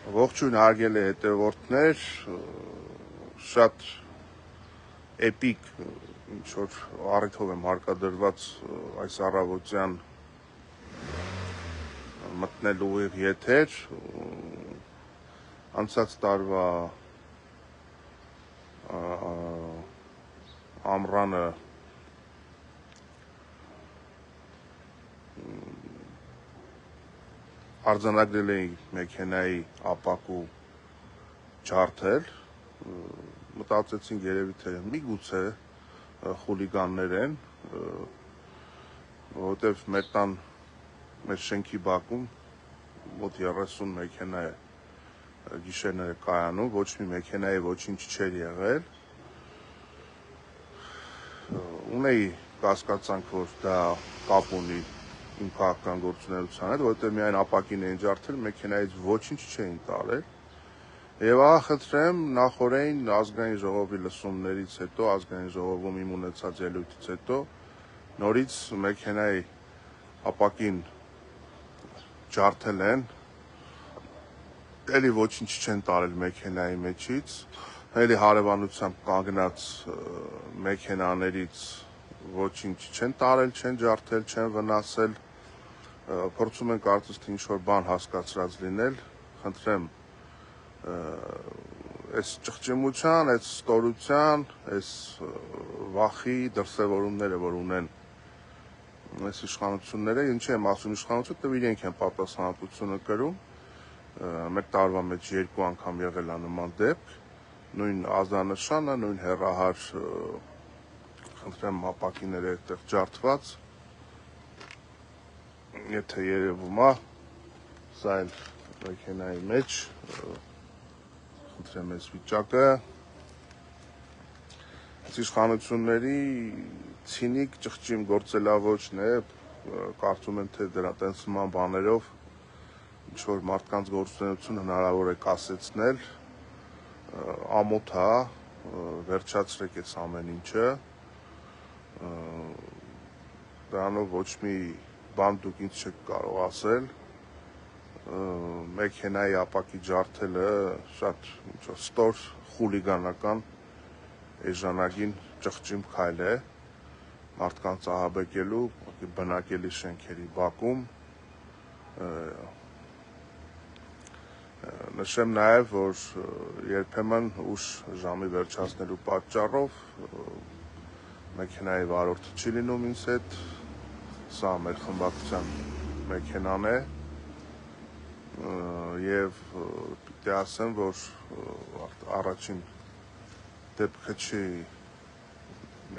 Ողջույն հարգելի հետևորդներ, շատ էպիկ ինչ-որ առիթով եմ հարկադրված այս առավոտյան մտնել ուղիղ եթեր, անցած տարվա ամռանը արձանագրել էի մեքենայի ապակու ջարդել, մտածեցինք երևի թե միգուցե խուլիգաններ են, որովհետև մեր տան մեր շենքի բակում մոտ 30 մեքենա է գիշերները կայանում, ոչ մի մեքենայի ոչինչ չէր եղել, ունեի կասկածանք, որ դա կապ ունի իմ քաղաքական գործունեության հետ, որովհետև միայն ապակին էին ջարդել, մեքենայից ոչինչ չէին տարել։ Եվ խնդրեմ նախօրեին ազգային ժողովի լսումներից հետո, ազգային ժողովում իմ ունեցած ելույթից հետո նորից մեքենայի ապակին ջարդել են, էլի ոչինչ չեն տարել մեքենայի մեջից, էլի հարևանությամբ կանգնած մեքենաներից ոչինչ չեն տարել, չեն ջարդել, չեն վնասել, փորձում են կարծես թե ինչ-որ բան հասկացրած լինել, խնդրեմ այս ճղճիմության, այս ստորության, այս վախի դրսևորումները, որ ունեն այս իշխանությունները, ինչի եմ ասում իշխանություն, դե իրենք են պատասխանատվությունը կրում, մեր տարվա մեջ 2 անգամ եղել է նման դեպք, նույն ազդանշանը, նույն հեռահար, խնդրեմ ապակիները այդտեղ ջարդված, եթե երևում է, սա էլ մեքենայի մեջ, խնդրեմ այս վիճակը, այս իշխանությունների ցինիկ ճղճիմ գործելավոճն է, կարծում եմ թե դրա տենսման բաներով ինչ-որ մարդկանց գործունեություն հնարավոր է կասեցնել, ամոթ է, վերջացրեք այս ամեն ինչը, դրանով ոչ մի բան դուք ինձ չեք կարող ասել, մեքենայի ապակի ջարդելը շատ ստոր խուլիգանական էժանագին ճղճիմ քայլ է մարդկանց ահաբեկելու բնակելի շենքերի բակում, նշեմ նաև, որ երբեմն ուշ ժամի վերջացնելու պատճառով մեքենայի վարորդը չի լինում ինձ հետ, սա մեր խմբակցության մեքենան է և պիտի ասեմ, որ առաջին դեպքը չի,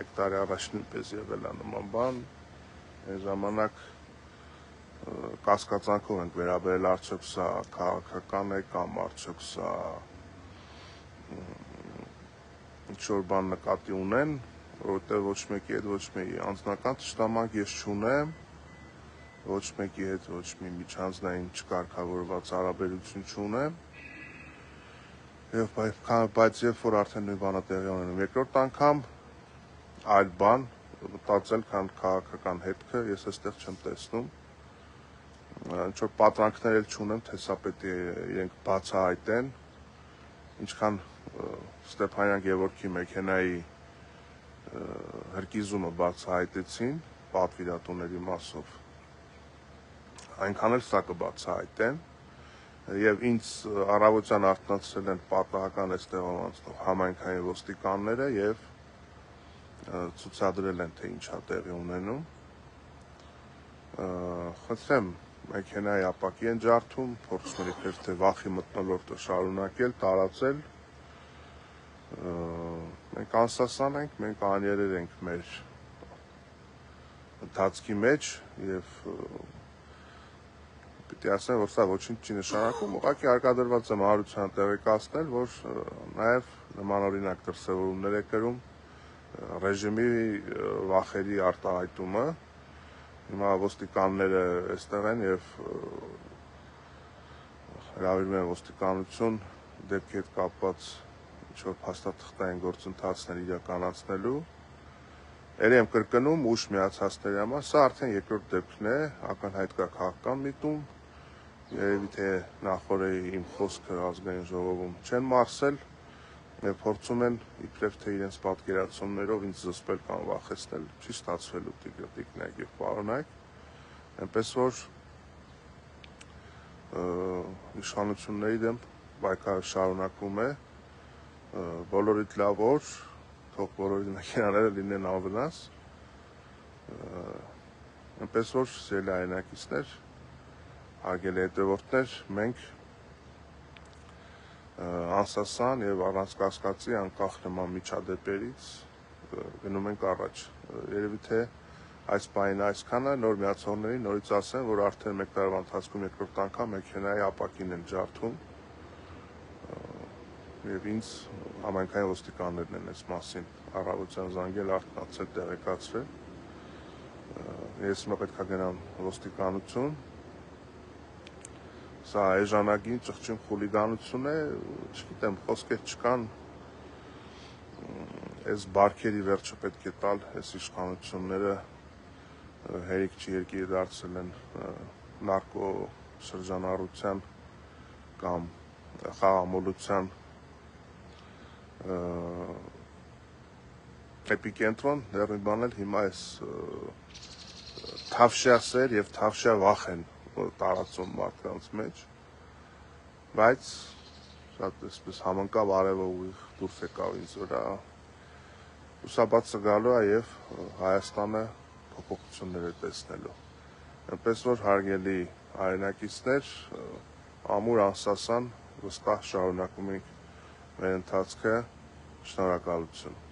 1 տարի առաջ նույնպես եղել է նման բան, այն ժամանակ կասկածանքով ենք վերաբերել արդյոք սա քաղաքական է կամ արդյոք սա ինչ-որ բան նկատի ունեն, որովհետև ոչ մեկի հետ ոչ մի անձնական թշնամանք ես չունեմ, ոչ մեկի հետ ոչ մի միջանձնային չկարգավորված հարաբերություն չունեմ, բայց երբ որ արդեն նույն բանը տեղի ունենում երկրորդ անգամ, այլ բան, մտածել, քան քաղաքական հետքը, ես այստեղ չեմ տեսնում, ինչ-որ պատրանքներ էլ չունեմ, թե սա պետք է իրենք բացահայտեն, ինչքան Ստեփանյան Գևորգի մեքենայի հրկիզումը բացահայտեցին պատվիրատուների մասով, այնքան էլ սա կբացահայտեն, և ինձ առավոտյան արթնացրել են պատահական այստեղով անցնող համայնքային ոստիկանները և ցուցադրել են, թե ինչ է տեղի ունենում, խնդրեմ մեքենայի ապակի են ջարդում, փորձում են իբր թե վախի մթնոլորտը շարունակել, տարածել, մենք անսասան ենք, մենք աներեր ենք մեր ընթացքի մեջ և պիտի ասեմ, որ սա ոչինչ չի նշանակում, ուղղակի հարկադրված եմ հանրությանը տեղեկացնել, որ նաև նմանօրինակ դրսևորումներ է կրում ռեժիմի վախերի արտահայտումը, հիմա ոստիկանները այստեղ են և հրավիրում են ոստիկանություն դեպքի հետ կապված ինչ-որ փաստաթղթային գործընթացներ իրականացնելու, էլի եմ կրկնում ուշ միացածների համար, սա արդեն երկրորդ դեպքն է, ակնհայտ կա քաղաքական միտում, երևի թե նախորդ իմ խոսքը ազգային ժողովում չեն մարսել եւ փորձում են իբրև թե իրենց պատկերացումներով ինձ զսպել կամ վախեցնել, չի ստացվելու տիկնայք եւ պարոնայք, այնպես որ իշխանությունների դեմ պայքարը շարունակվում է, բոլորիդ լավ օր, թող բոլորի մեքենաները լինեն անվնաս, այնպես որ սիրելի հայրենակիցներ, հարգելի հետևորդներ, մենք անսասան եւ առանց կասկածի անկախ նման միջադեպերից գնում ենք առաջ։ Երևի թե այս պահին այսքանը նոր միացողներին նորից ասեմ, որ արդեն 1 տարվա ընթացքում երկրորդ անգամ մեքենայի ապակին են ջարդում եւ ինձ համայնքային ոստիկաններն են այս մասին առավոտյան զանգել, արթնացել, տեղեկացրել։ Ես հիմա պետք է գնամ ոստիկանություն։ Սա էժանագին ճղճին խուլիգանություն է, չգիտեմ, խոսքեր չկան, այս բարքերի վերջը պետք է տալ, այս իշխանությունները հերիք չի երկիրը դարձել են նարկո շրջանառության կամ խաղամոլության էպիկենտրոն, դեռ մի բան էլ հիմա այս թավշյա սեր եւ թավշյա վախ են տարածում մարդկանց մեջ, բայց շատ այսպես համընկավ արևը ուղիղ դուրս եկավ ինձ վրա, լուսաբացը գալու է եւ Հայաստանը փոփոխություններ է տեսնելու, այնպես որ հարգելի հայրենակիցներ, ամուր անսասան վստահ շարունակում ենք մեր ընթացքը, շնորհակալություն։